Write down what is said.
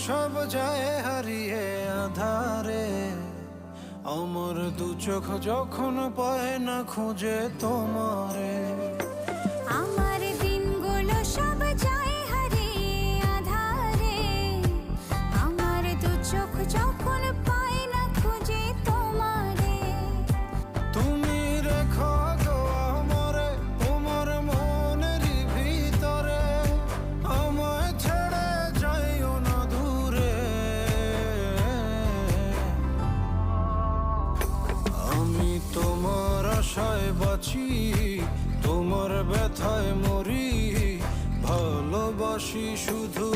সব যায় হারিয়ে আধারে, আমার দু চোখ যখন পায় না খুঁজে তোমারে। আমার দিনগুলো সব যায় হারিয়ে আঁধারে, আমার দু চোখ যখন পায় না খুঁজে তোমারে। তুমি রেখো গো আমারে তোমার মনেরই ভিতরে, আমায় ছেড়ে যাইও না দূরে। আমি তোমার আশায় বাঁচি, তোমার ব্যথায় মরি, ভালোবাসি শুধু